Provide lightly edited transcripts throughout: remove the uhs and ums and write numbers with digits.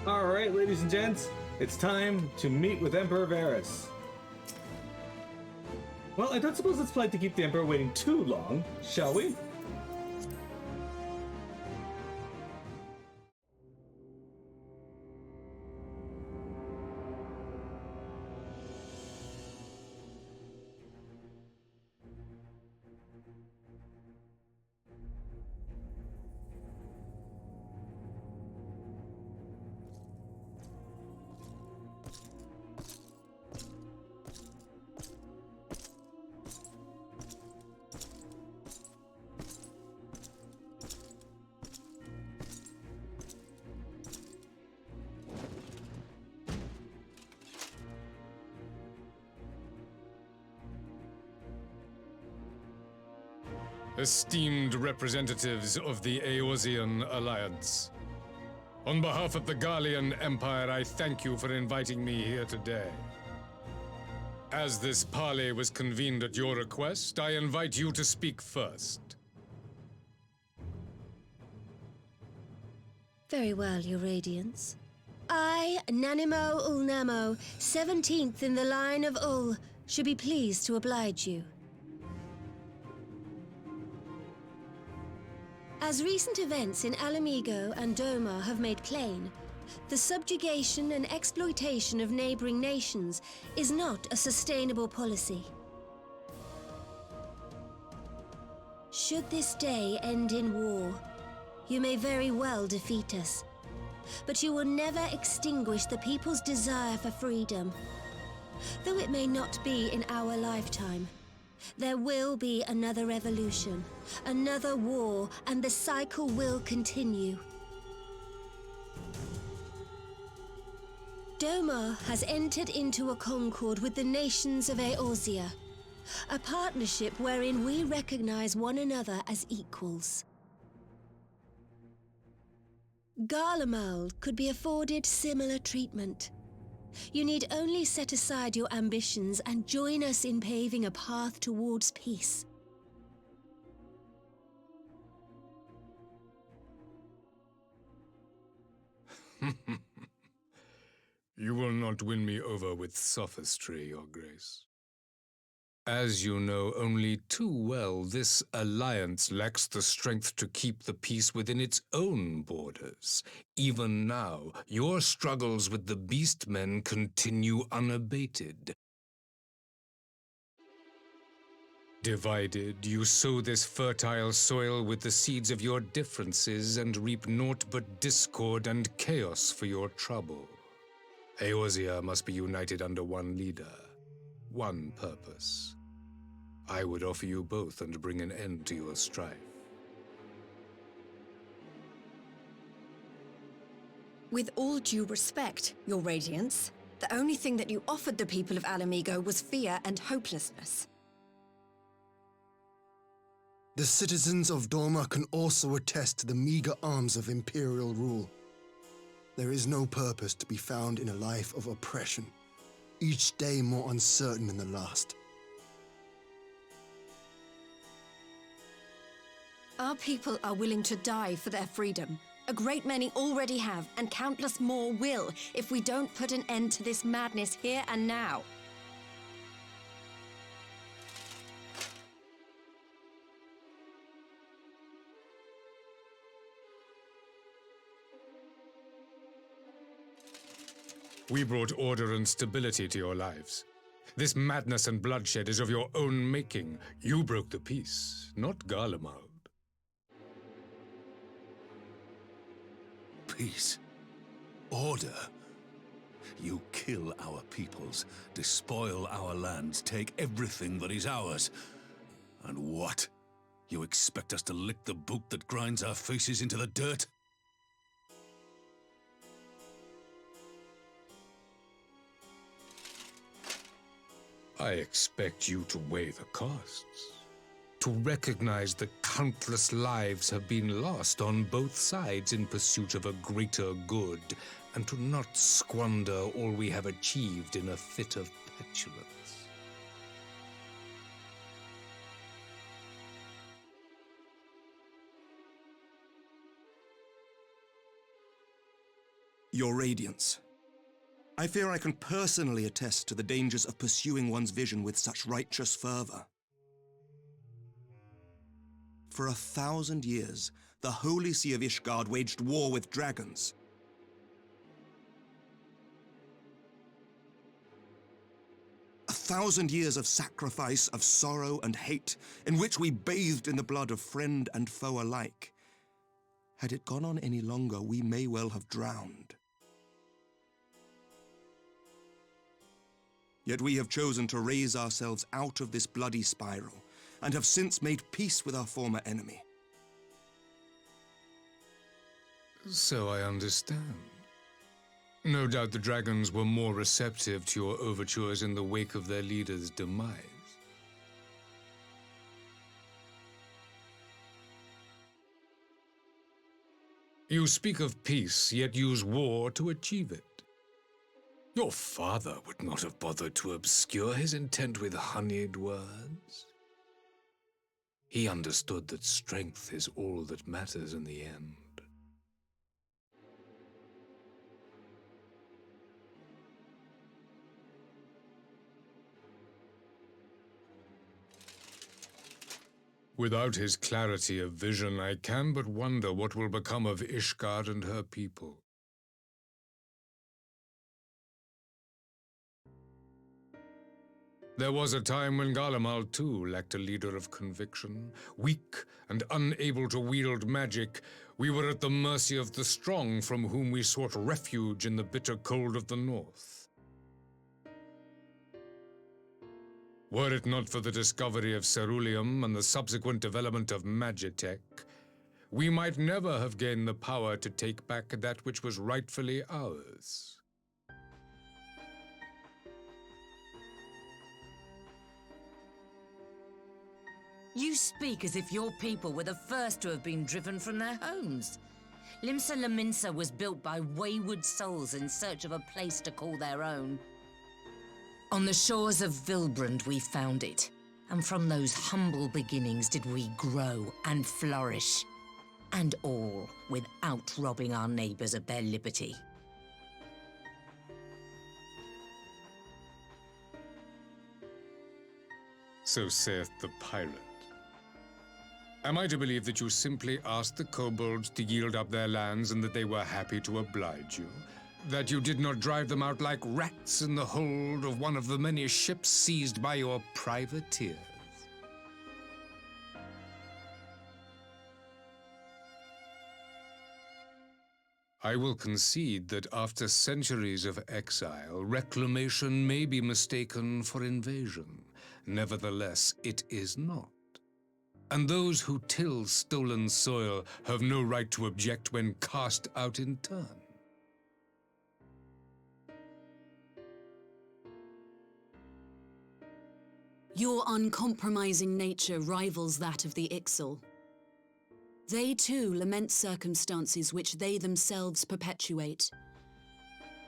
Alright, ladies and gents, it's time to meet with Emperor Varys. Well, I don't suppose it's polite to keep the Emperor waiting too long, shall we? Esteemed representatives of the Eorzean Alliance, on behalf of the Garlean Empire, I thank you for inviting me here today. As this parley was convened at your request, I invite you to speak first. Very well, Your Radiance. I, Nanimo Ulnamo, 17th in the line of Ul, should be pleased to oblige you. As recent events in Alamigo and Doma have made plain, the subjugation and exploitation of neighboring nations is not a sustainable policy. Should this day end in war, you may very well defeat us, but you will never extinguish the people's desire for freedom. Though it may not be in our lifetime, there will be another revolution, another war, and the cycle will continue. Doma has entered into a concord with the nations of Eorzea, a partnership wherein we recognize one another as equals. Garlemald could be afforded similar treatment. You need only set aside your ambitions and join us in paving a path towards peace. You will not win me over with sophistry, Your Grace. As you know only too well, this alliance lacks the strength to keep the peace within its own borders. Even now, your struggles with the Beastmen continue unabated. Divided, you sow this fertile soil with the seeds of your differences and reap naught but discord and chaos for your trouble. Eorzea must be united under one leader, one purpose. I would offer you both and bring an end to your strife. With all due respect, Your Radiance, the only thing that you offered the people of Alamigo was fear and hopelessness. The citizens of Doma can also attest to the meager arms of imperial rule. There is no purpose to be found in a life of oppression, each day more uncertain than the last. Our people are willing to die for their freedom. A great many already have, and countless more will, if we don't put an end to this madness here and now. We brought order and stability to your lives. This madness and bloodshed is of your own making. You broke the peace, not Garlemald. Peace. Order. You kill our peoples, despoil our lands, take everything that is ours. And what? You expect us to lick the boot that grinds our faces into the dirt? I expect you to weigh the costs, to recognize the countless lives have been lost on both sides in pursuit of a greater good, and to not squander all we have achieved in a fit of petulance. Your Radiance. I fear I can personally attest to the dangers of pursuing one's vision with such righteous fervor. For 1,000 years, the Holy See of Ishgard waged war with dragons. A 1,000 years of sacrifice, of sorrow and hate, in which we bathed in the blood of friend and foe alike. Had it gone on any longer, we may well have drowned. Yet we have chosen to raise ourselves out of this bloody spiral, and have since made peace with our former enemy. So I understand. No doubt the dragons were more receptive to your overtures in the wake of their leader's demise. You speak of peace, yet use war to achieve it. Your father would not have bothered to obscure his intent with honeyed words. He understood that strength is all that matters in the end. Without his clarity of vision, I can but wonder what will become of Ishgard and her people. There was a time when Garlemald, too, lacked a leader of conviction. Weak and unable to wield magic, we were at the mercy of the strong from whom we sought refuge in the bitter cold of the north. Were it not for the discovery of ceruleum and the subsequent development of magitech, we might never have gained the power to take back that which was rightfully ours. You speak as if your people were the first to have been driven from their homes. Limsa Lominsa was built by wayward souls in search of a place to call their own. On the shores of Vilbrand we found it, and from those humble beginnings did we grow and flourish. And all without robbing our neighbors of their liberty. So saith the pirate. Am I to believe that you simply asked the kobolds to yield up their lands and that they were happy to oblige you? That you did not drive them out like rats in the hold of one of the many ships seized by your privateers? I will concede that after centuries of exile, reclamation may be mistaken for invasion. Nevertheless, it is not. And those who till stolen soil have no right to object when cast out in turn. Your uncompromising nature rivals that of the Ixal. They too lament circumstances which they themselves perpetuate.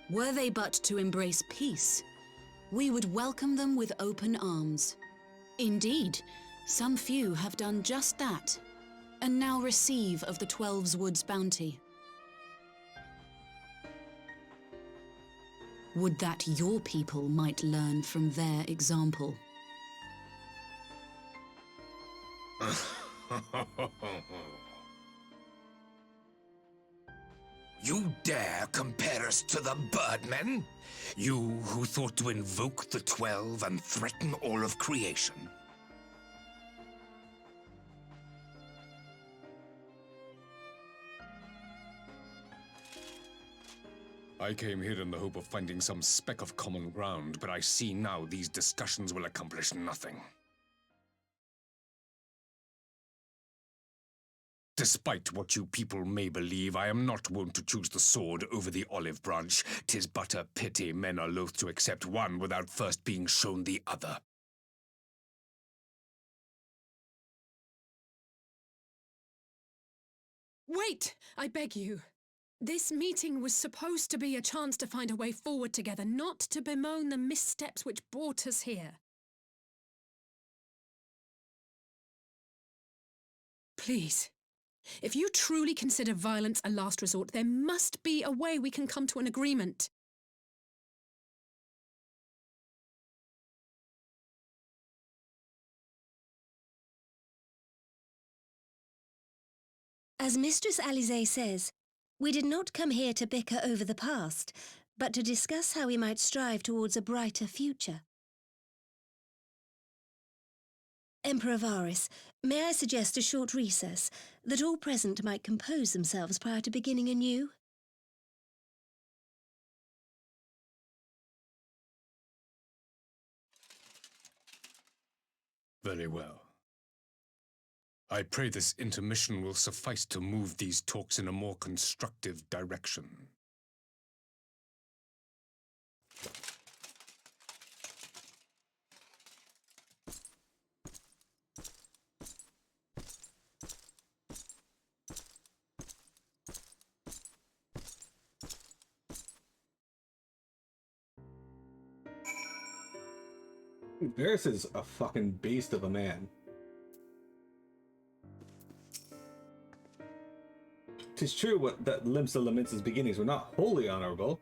Were they but to embrace peace, we would welcome them with open arms. Indeed, some few have done just that, and now receive of the 12's Wood's bounty. Would that your people might learn from their example. You dare compare us to the Birdmen? You who thought to invoke the 12 and threaten all of creation? I came here in the hope of finding some speck of common ground, but I see now these discussions will accomplish nothing. Despite what you people may believe, I am not wont to choose the sword over the olive branch. 'Tis but a pity men are loath to accept one without first being shown the other. Wait, I beg you. This meeting was supposed to be a chance to find a way forward together, not to bemoan the missteps which brought us here. Please, If you truly consider violence a last resort, there must be a way we can come to an agreement. As Mistress Alize says, we did not come here to bicker over the past, but to discuss how we might strive towards a brighter future. Emperor Varys, may I suggest a short recess, that all present might compose themselves prior to beginning anew? Very well. I pray this intermission will suffice to move these talks in a more constructive direction. Varys is a fucking beast of a man. 'Tis true that Limsa Lamence's beginnings were not wholly honorable,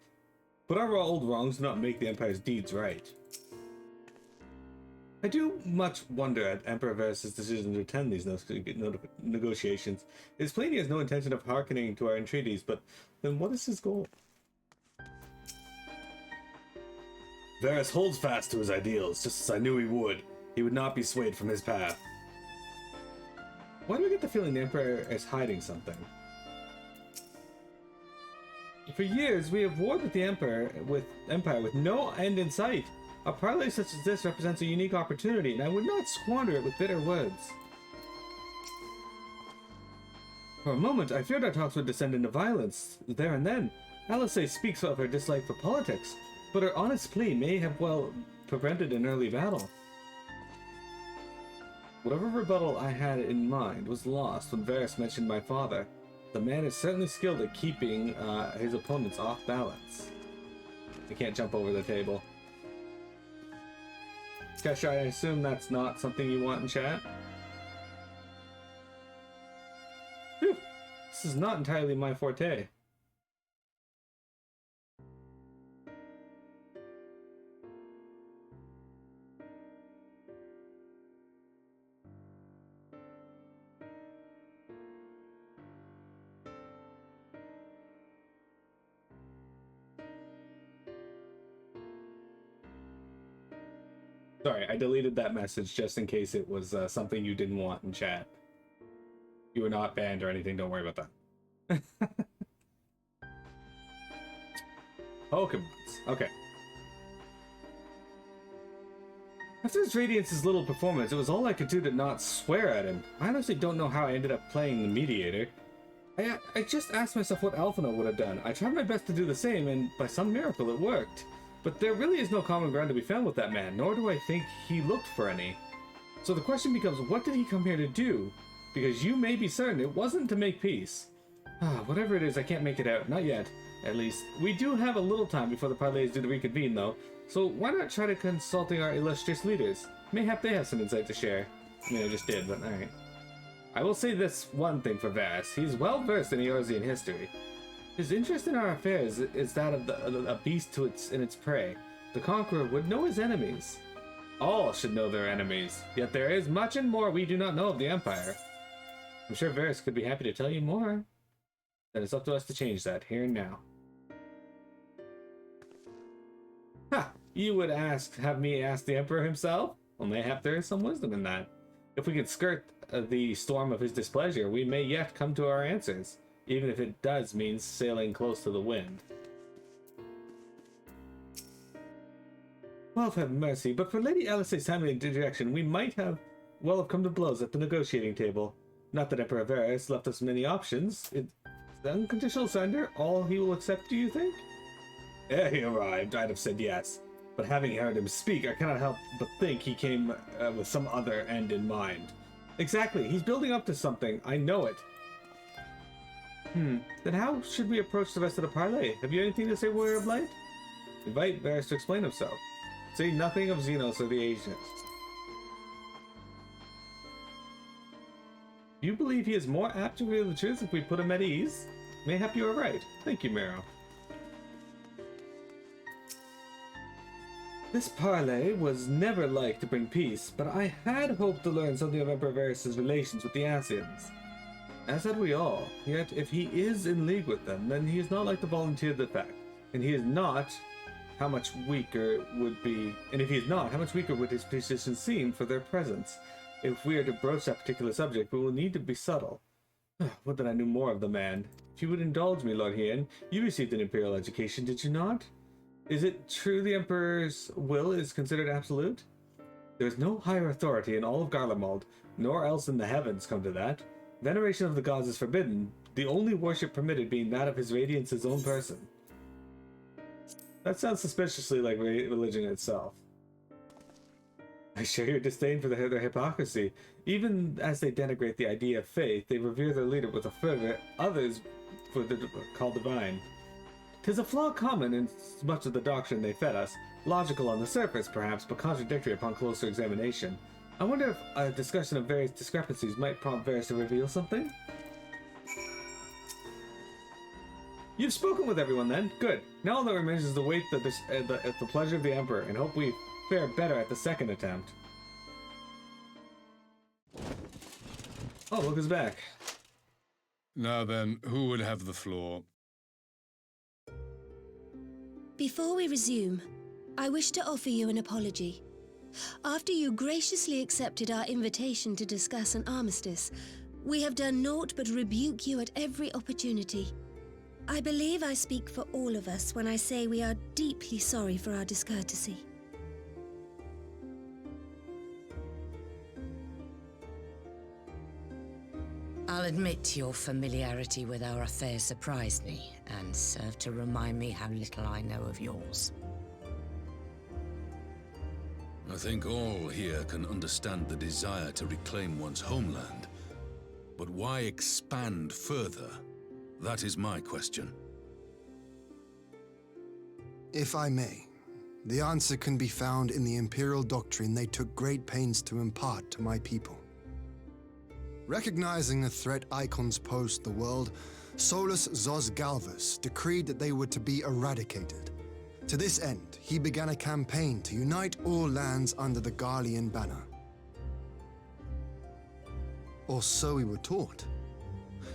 but our old wrongs do not make the Empire's deeds right. I do much wonder at Emperor Varys' decision to attend these negotiations. It is plain he has no intention of hearkening to our entreaties, but then what is his goal? Varys holds fast to his ideals, just as I knew he would. He would not be swayed from his path. Why do I get the feeling the Emperor is hiding something? For years, we have warred with the Empire with no end in sight. A parley such as this represents a unique opportunity, and I would not squander it with bitter words. For a moment, I feared our talks would descend into violence, there and then. Alice speaks of her dislike for politics, but her honest plea may have well prevented an early battle. Whatever rebuttal I had in mind was lost when Varys mentioned my father. The man is certainly skilled at keeping his opponents off balance. I can't jump over the table. Kesha, I assume that's not something you want in chat? Whew. This is not entirely my forte. Sorry, I deleted that message just in case it was something you didn't want in chat. You were not banned or anything, don't worry about that. Pokemons. Okay. After his Radiance's little performance, it was all I could do to not swear at him. I honestly don't know how I ended up playing the mediator. I just asked myself what Alphina would have done. I tried my best to do the same, and by some miracle it worked. But there really is no common ground to be found with that man, nor do I think he looked for any. So the question becomes, what did he come here to do? Because you may be certain it wasn't to make peace. Whatever it is, I can't make it out. Not yet, at least. We do have a little time before the parley is due to reconvene, though. So why not try to consulting our illustrious leaders? Mayhap they have some insight to share. I mean, I just did, but alright. I will say this one thing for Varys. He's well versed in Eorzean history. His interest in our affairs is that of a beast in its prey. The Conqueror would know his enemies. All should know their enemies, yet there is much and more we do not know of the Empire. I'm sure Varys could be happy to tell you more. Then it's up to us to change that, here and now. Ha! You would have me ask the Emperor himself? Well, mayhap there is some wisdom in that. If we could skirt the storm of his displeasure, we may yet come to our answers. Even if it does mean sailing close to the wind. Well, have mercy, but for Lady Alice's timely interjection, we might have come to blows at the negotiating table. Not that Emperor Varys left us many options. Is unconditional surrender all he will accept, do you think? Ere he arrived, I'd have said yes. But having heard him speak, I cannot help but think he came with some other end in mind. Exactly, he's building up to something, I know it. Then how should we approach the rest of the parley? Have you anything to say, Warrior of Light? Invite Varys to explain himself. Say nothing of Xenos or the Asians. You believe he is more apt to reveal the truth if we put him at ease? Mayhap you are right. Thank you, Mero. This parley was never like to bring peace, but I had hoped to learn something of Emperor Varys' relations with the Asians. As had we all. Yet, if he is in league with them, then he is not like to volunteer the fact. And he is not, how much weaker would his position seem for their presence? If we are to broach that particular subject, we will need to be subtle. Would that I knew more of the man. If you would indulge me, Lord Hien, you received an imperial education, did you not? Is it true the Emperor's will is considered absolute? There is no higher authority in all of Garlemald, nor else in the heavens come to that. Veneration of the gods is forbidden, the only worship permitted being that of His Radiance's own person. That sounds suspiciously like religion itself. I share your disdain for their hypocrisy. Even as they denigrate the idea of faith, they revere their leader with a fervor others call divine. 'Tis a flaw common in much of the doctrine they fed us, logical on the surface perhaps, but contradictory upon closer examination. I wonder if a discussion of various discrepancies might prompt Varys to reveal something? You've spoken with everyone then? Good. Now all that remains is to wait at the pleasure of the Emperor, and hope we fare better at the second attempt. Oh, look who's back. Now then, who would have the floor? Before we resume, I wish to offer you an apology. After you graciously accepted our invitation to discuss an armistice, we have done naught but rebuke you at every opportunity. I believe I speak for all of us when I say we are deeply sorry for our discourtesy. I'll admit your familiarity with our affair surprised me, and served to remind me how little I know of yours. I think all here can understand the desire to reclaim one's homeland. But why expand further? That is my question. If I may, the answer can be found in the Imperial doctrine they took great pains to impart to my people. Recognizing the threat icons posed to the world, Solus Zos Galvus decreed that they were to be eradicated. To this end, he began a campaign to unite all lands under the Garlean banner. Or so we were taught.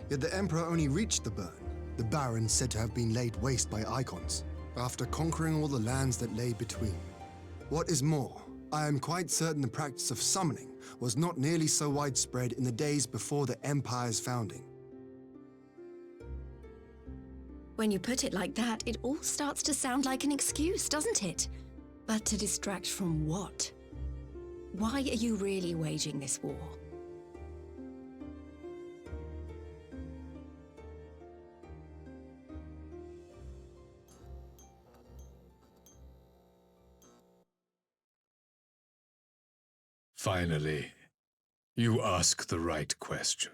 Yet the Emperor only reached the burn, the Baron said to have been laid waste by icons, after conquering all the lands that lay between. What is more, I am quite certain the practice of summoning was not nearly so widespread in the days before the Empire's founding. When you put it like that, it all starts to sound like an excuse, doesn't it? But to distract from what? Why are you really waging this war? Finally, you ask the right question.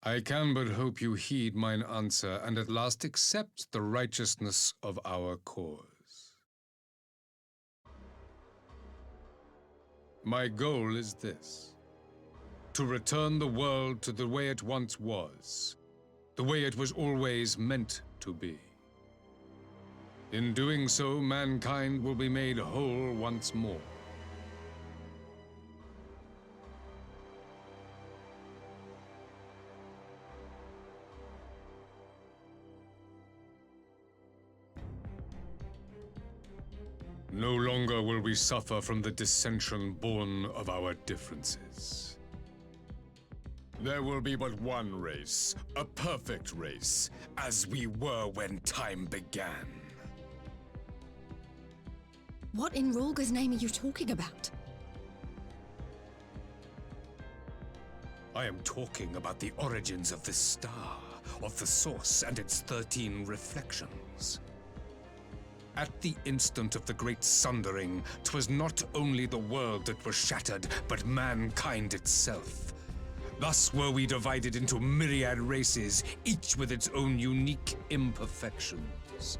I can but hope you heed mine answer and at last accept the righteousness of our cause. My goal is this: to return the world to the way it once was, the way it was always meant to be. In doing so, mankind will be made whole once more. No longer will we suffer from the dissension born of our differences. There will be but one race, a perfect race, as we were when time began. What in Rhalgr's name are you talking about? I am talking about the origins of this star, of the source and its 13 reflections. At the instant of the great sundering, 'twas not only the world that was shattered, but mankind itself. Thus were we divided into myriad races, each with its own unique imperfections.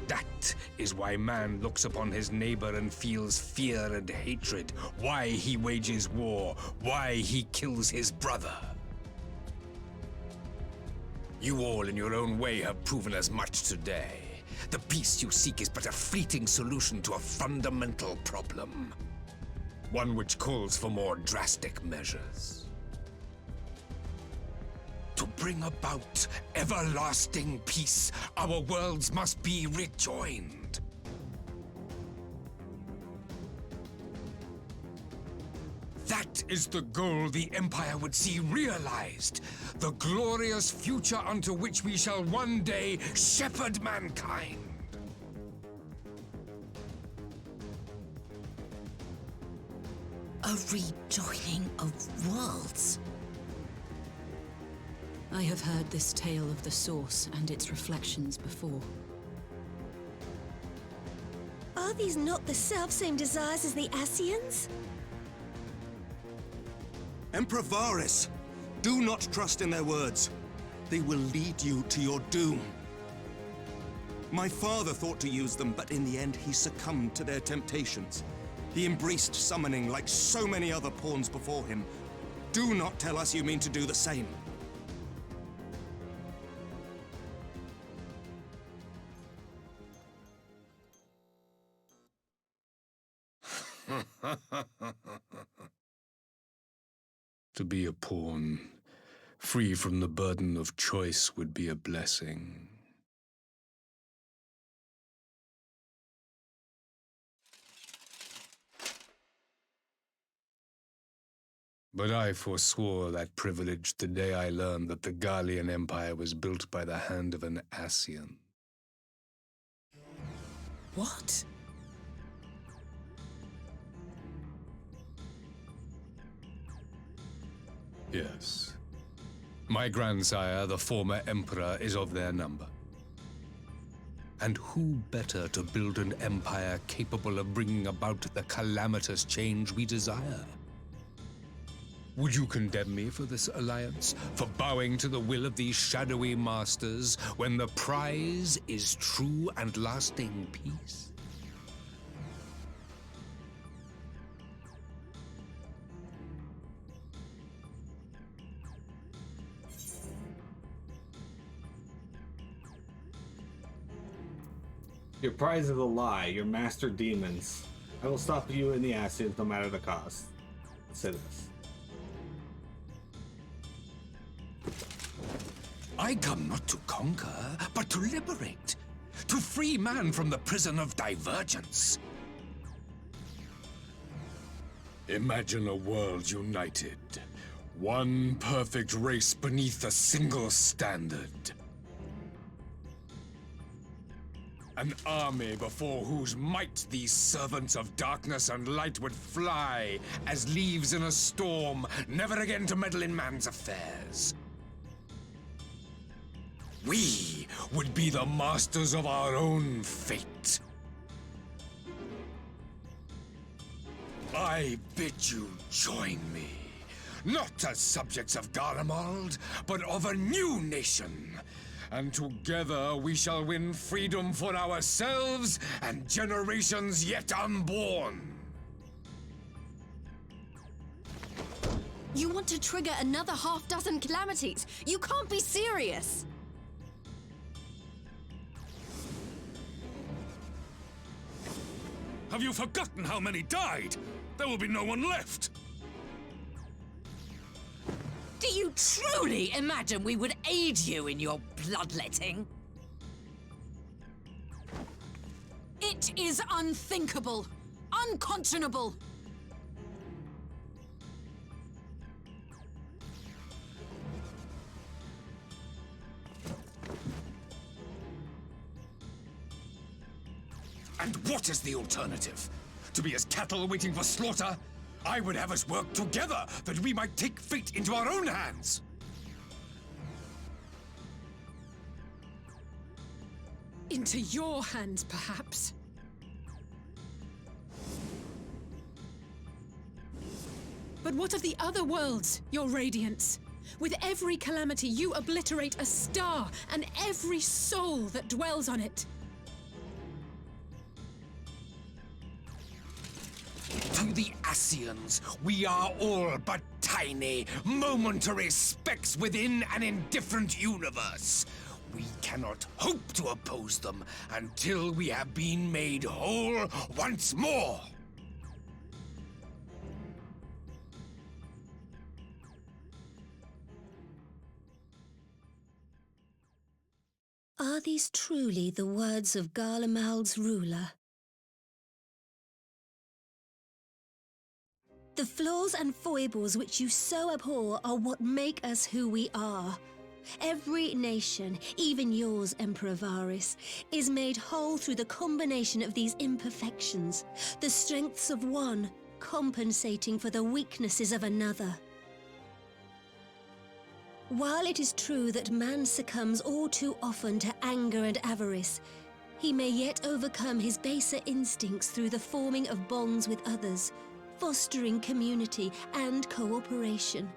That is why man looks upon his neighbor and feels fear and hatred, why he wages war, why he kills his brother. You all in your own way have proven as much today. The peace you seek is but a fleeting solution to a fundamental problem. One which calls for more drastic measures. To bring about everlasting peace, our worlds must be rejoined. That is the goal the Empire would see realized. The glorious future unto which we shall one day shepherd mankind. A rejoining of worlds. I have heard this tale of the Source and its reflections before. Are these not the selfsame desires as the Ascians? Emperor Varys, do not trust in their words. They will lead you to your doom. My father thought to use them, but in the end he succumbed to their temptations. He embraced summoning like so many other pawns before him. Do not tell us you mean to do the same. To be a pawn, free from the burden of choice, would be a blessing. But I forswore that privilege the day I learned that the Garlean Empire was built by the hand of an Ascian. What? Yes. My grandsire, the former emperor, is of their number. And who better to build an empire capable of bringing about the calamitous change we desire? Would you condemn me for this alliance, for bowing to the will of these shadowy masters, when the prize is true and lasting peace? Your prize is a lie, your master demons. I will stop you in the Ascians no matter the cost. Let's say this. I come not to conquer, but to liberate. To free man from the prison of divergence. Imagine a world united. One perfect race beneath a single standard. An army before whose might these servants of darkness and light would fly as leaves in a storm, never again to meddle in man's affairs. We would be the masters of our own fate. I bid you join me, not as subjects of Garlemald, but of a new nation. And together we shall win freedom for ourselves and generations yet unborn. You want to trigger another half-dozen calamities? You can't be serious! Have you forgotten how many died? There will be no one left! Do you truly imagine we would aid you in your bloodletting? It is unthinkable! Unconscionable! And what is the alternative? To be as cattle waiting for slaughter? I would have us work together, that we might take fate into our own hands! Into your hands, perhaps. But what of the other worlds, your radiance? With every calamity, you obliterate a star and every soul that dwells on it. To the Ascians, we are all but tiny, momentary specks within an indifferent universe. We cannot hope to oppose them until we have been made whole once more. Are these truly the words of Garlemald's ruler? The flaws and foibles which you so abhor are what make us who we are. Every nation, even yours, Emperor Varys, is made whole through the combination of these imperfections, the strengths of one compensating for the weaknesses of another. While it is true that man succumbs all too often to anger and avarice, he may yet overcome his baser instincts through the forming of bonds with others, fostering community and cooperation.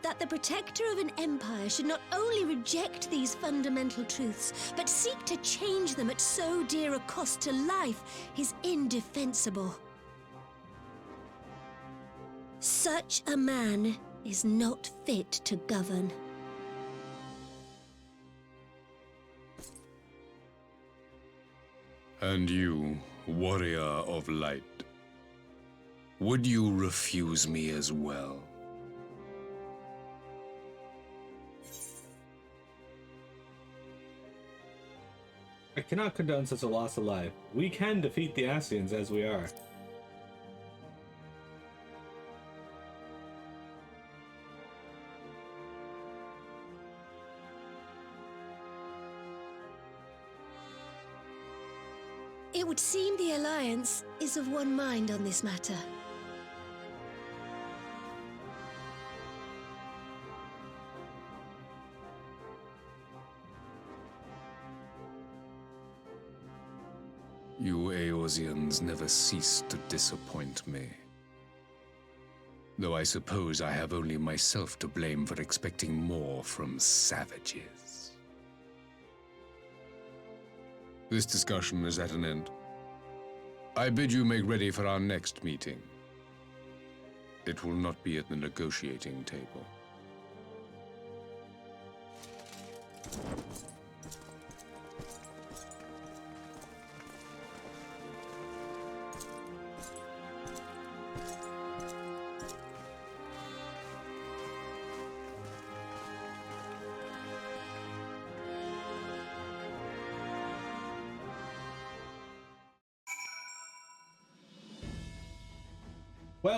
That the protector of an empire should not only reject these fundamental truths, but seek to change them at so dear a cost to life is indefensible. Such a man is not fit to govern. And you, warrior of light, would you refuse me as well? I cannot condone such a loss of life. We can defeat the Ascians as we are. It would seem the Alliance is of one mind on this matter. You Eorzeans never cease to disappoint me. Though I suppose I have only myself to blame for expecting more from savages. This discussion is at an end. I bid you make ready for our next meeting. It will not be at the negotiating table.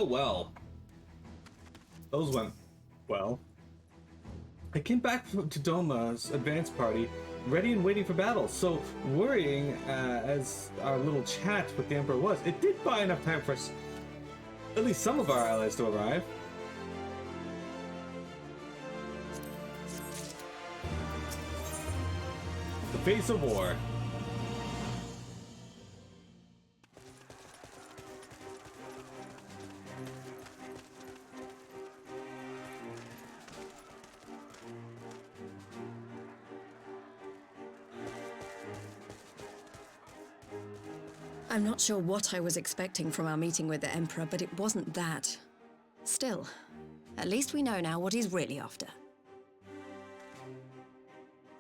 Well. Those went well. I came back to Doma's advance party, ready and waiting for battle, so worrying as our little chat with the Emperor was, it did buy enough time for at least some of our allies to arrive. The face of war. I'm not sure what I was expecting from our meeting with the Emperor, but it wasn't that. Still, at least we know now what he's really after.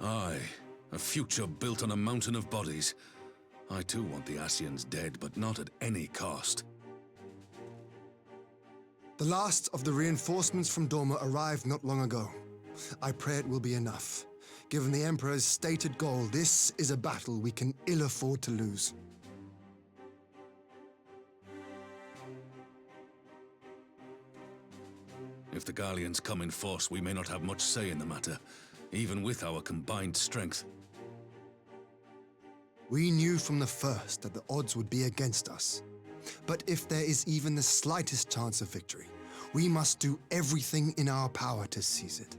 Aye, a future built on a mountain of bodies. I too want the Ascians dead, but not at any cost. The last of the reinforcements from Doma arrived not long ago. I pray it will be enough. Given the Emperor's stated goal, this is a battle we can ill afford to lose. If the Garleans come in force, we may not have much say in the matter, even with our combined strength. We knew from the first that the odds would be against us. But if there is even the slightest chance of victory, we must do everything in our power to seize it.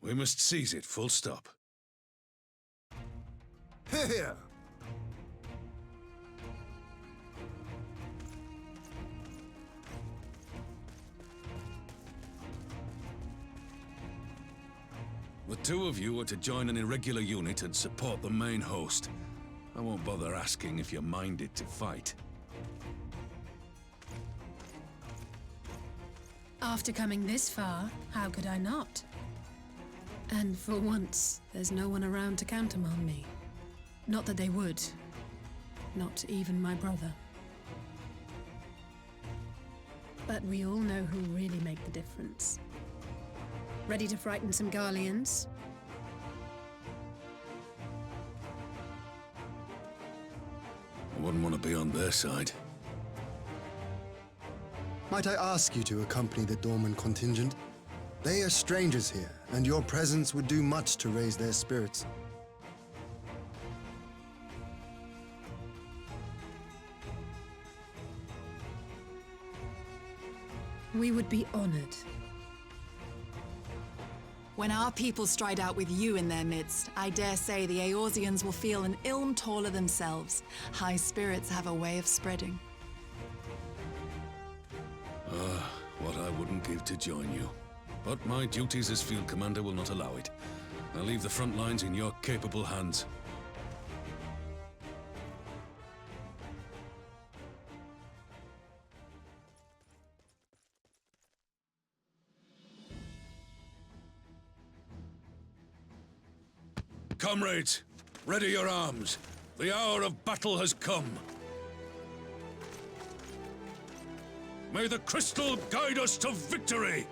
We must seize it, full stop. Here! The two of you are to join an irregular unit and support the main host. I won't bother asking if you're minded to fight. After coming this far, how could I not? And for once, there's no one around to countermand me. Not that they would. Not even my brother. But we all know who really make the difference. Ready to frighten some Garleans? I wouldn't want to be on their side. Might I ask you to accompany the Dorman contingent? They are strangers here, and your presence would do much to raise their spirits. We would be honored. When our people stride out with you in their midst, I dare say the Eorzeans will feel an ilm taller themselves. High spirits have a way of spreading. What I wouldn't give to join you. But my duties as field commander will not allow it. I'll leave the front lines in your capable hands. Comrades, ready your arms. The hour of battle has come. May the crystal guide us to victory!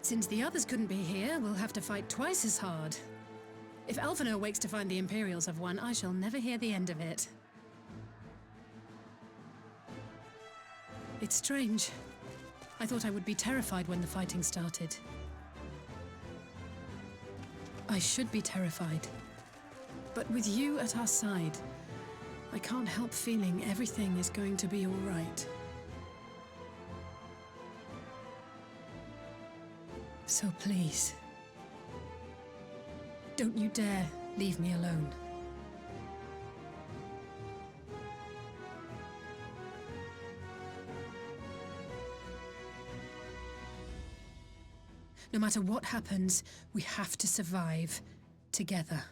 Since the others couldn't be here, we'll have to fight twice as hard. If Alphinaud wakes to find the Imperials have won, I shall never hear the end of it. It's strange. I thought I would be terrified when the fighting started. I should be terrified. But with you at our side, I can't help feeling everything is going to be all right. So please, don't you dare leave me alone. No matter what happens, we have to survive together.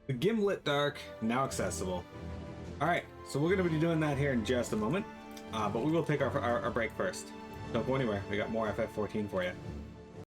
The Gimlet Dark, now accessible. Alright, so we're going to be doing that here in just a moment, but we will take our break first. Don't go anywhere, we got more FF14 for you.